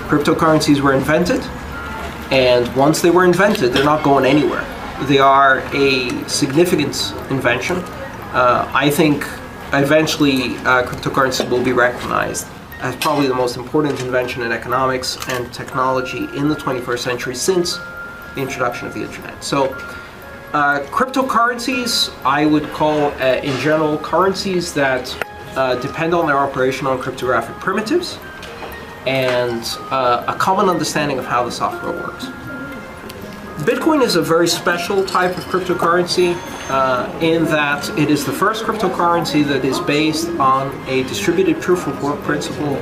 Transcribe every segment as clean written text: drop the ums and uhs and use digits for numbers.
Cryptocurrencies were invented, and once they were invented, they're not going anywhere. They are a significant invention. I think eventually cryptocurrencies will be recognized as probably the most important invention in economics and technology in the 21st century since the introduction of the internet. So cryptocurrencies I would call in general currencies that depend on their operation on cryptographic primitives and a common understanding of how the software works. Bitcoin is a very special type of cryptocurrency in that it is the first cryptocurrency that is based on a distributed proof of work principle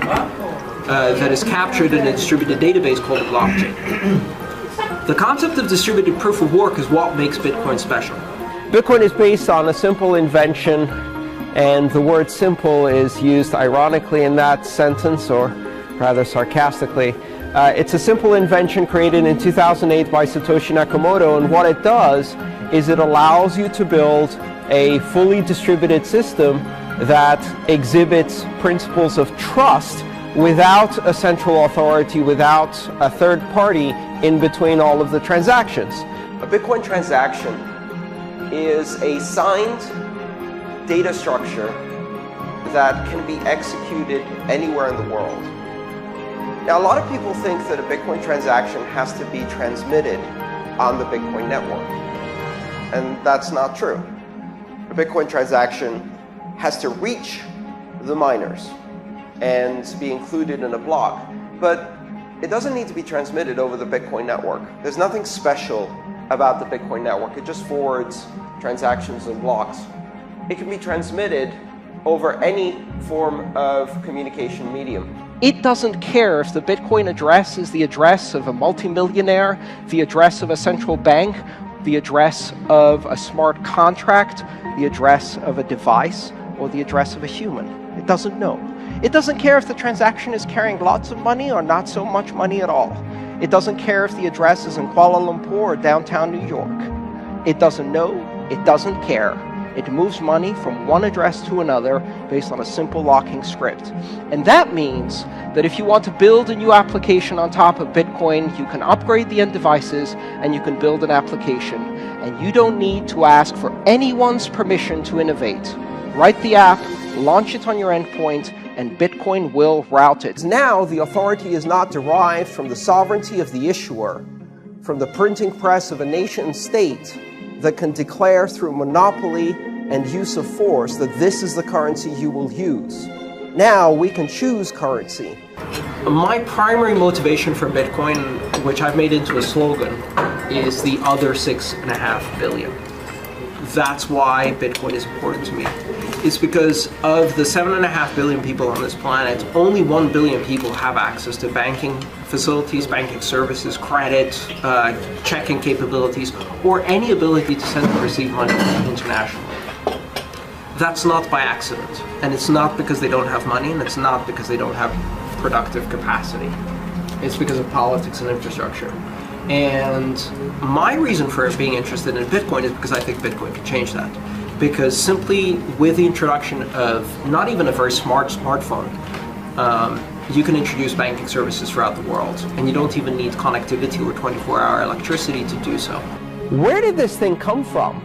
that is captured in a distributed database called a blockchain. The concept of distributed proof of work is what makes Bitcoin special. Bitcoin is based on a simple invention, and the word simple is used ironically in that sentence, or rather sarcastically. It's a simple invention created in 2008 by Satoshi Nakamoto, and what it does is it allows you to build a fully distributed system that exhibits principles of trust without a central authority, without a third party in between all of the transactions. A Bitcoin transaction is a signed data structure that can be executed anywhere in the world. Now, a lot of people think that a Bitcoin transaction has to be transmitted on the Bitcoin network, and that's not true. A Bitcoin transaction has to reach the miners and be included in a block, but it doesn't need to be transmitted over the Bitcoin network. There's nothing special about the Bitcoin network. It just forwards transactions and blocks. It can be transmitted over any form of communication medium. It doesn't care if the Bitcoin address is the address of a multimillionaire, the address of a central bank, the address of a smart contract, the address of a device, or the address of a human. It doesn't know. It doesn't care if the transaction is carrying lots of money or not so much money at all. It doesn't care if the address is in Kuala Lumpur or downtown New York. It doesn't know. It doesn't care. It moves money from one address to another based on a simple locking script. And that means that if you want to build a new application on top of Bitcoin, you can upgrade the end devices and you can build an application. And you don't need to ask for anyone's permission to innovate. Write the app, launch it on your endpoint, and Bitcoin will route it. Now, the authority is not derived from the sovereignty of the issuer, from the printing press of a nation state that can declare through monopoly and use of force that this is the currency you will use. Now we can choose currency. My primary motivation for Bitcoin, which I've made into a slogan, is the other 6.5 billion. That's why Bitcoin is important to me. It's because of the 7.5 billion people on this planet, only 1 billion people have access to banking facilities, banking services, credit, checking capabilities, or any ability to send and receive money internationally. That's not by accident, and it's not because they don't have money, and it's not because they don't have productive capacity. It's because of politics and infrastructure. And my reason for being interested in Bitcoin is because I think Bitcoin can change that. Because simply with the introduction of not even a very smart smartphone, you can introduce banking services throughout the world, and you don't even need connectivity or 24-hour electricity to do so. Where did this thing come from?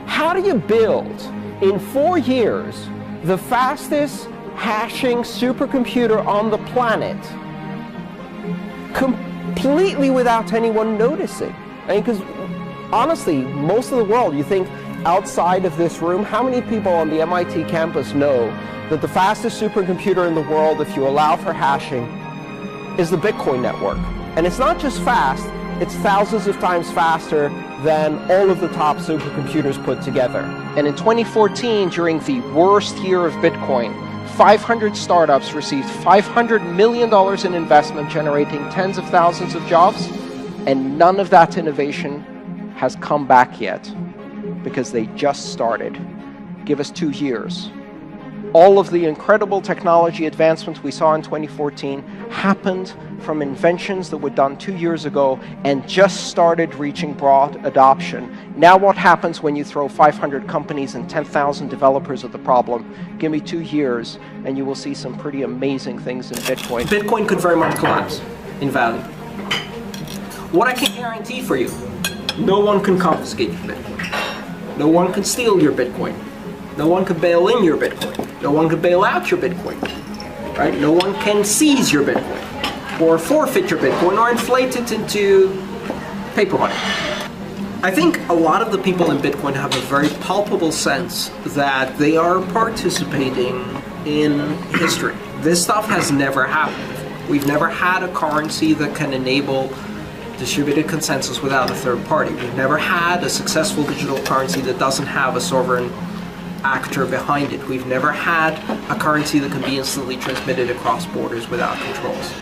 How do you build, in 4 years, the fastest hashing supercomputer on the planet, completely without anyone noticing? I mean, because honestly, most of the world, you think, outside of this room, how many people on the MIT campus know that the fastest supercomputer in the world, if you allow for hashing, is the Bitcoin network? And it's not just fast, it's thousands of times faster than all of the top supercomputers put together. And in 2014, during the worst year of Bitcoin, 500 startups received $500 million in investment, generating tens of thousands of jobs, and none of that innovation has come back yet, because they just started. Give us 2 years. All of the incredible technology advancements we saw in 2014 happened from inventions that were done 2 years ago and just started reaching broad adoption. Now what happens when you throw 500 companies and 10,000 developers at the problem? Give me 2 years and you will see some pretty amazing things in Bitcoin. Bitcoin could very much collapse in value. What I can guarantee for you, no one can confiscate your Bitcoin. No one can steal your Bitcoin. No one could bail in your Bitcoin. No one could bail out your Bitcoin. Right? No one can seize your Bitcoin or forfeit your Bitcoin or inflate it into paper money. I think a lot of the people in Bitcoin have a very palpable sense that they are participating in history. This stuff has never happened before. We've never had a currency that can enable distributed consensus without a third party. We've never had a successful digital currency that doesn't have a sovereign actor behind it. We've never had a currency that can be instantly transmitted across borders without controls.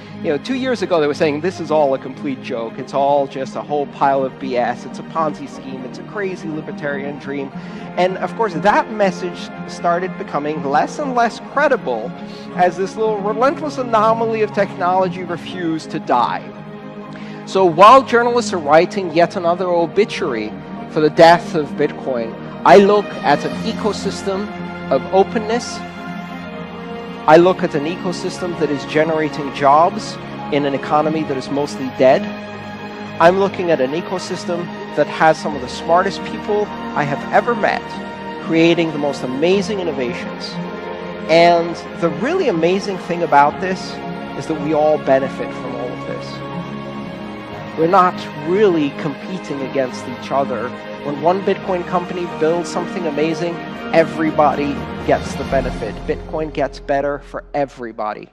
2 years ago they were saying this is all a complete joke. It's all just a whole pile of BS. It's a Ponzi scheme. It's a crazy libertarian dream. And of course that message started becoming less and less credible as this little relentless anomaly of technology refused to die. So while journalists are writing yet another obituary for the death of Bitcoin, I look at an ecosystem of openness. I look at an ecosystem that is generating jobs in an economy that is mostly dead. I'm looking at an ecosystem that has some of the smartest people I have ever met, creating the most amazing innovations. And the really amazing thing about this is that we all benefit from all of this. We're not really competing against each other. When one Bitcoin company builds something amazing, everybody gets the benefit. Bitcoin gets better for everybody.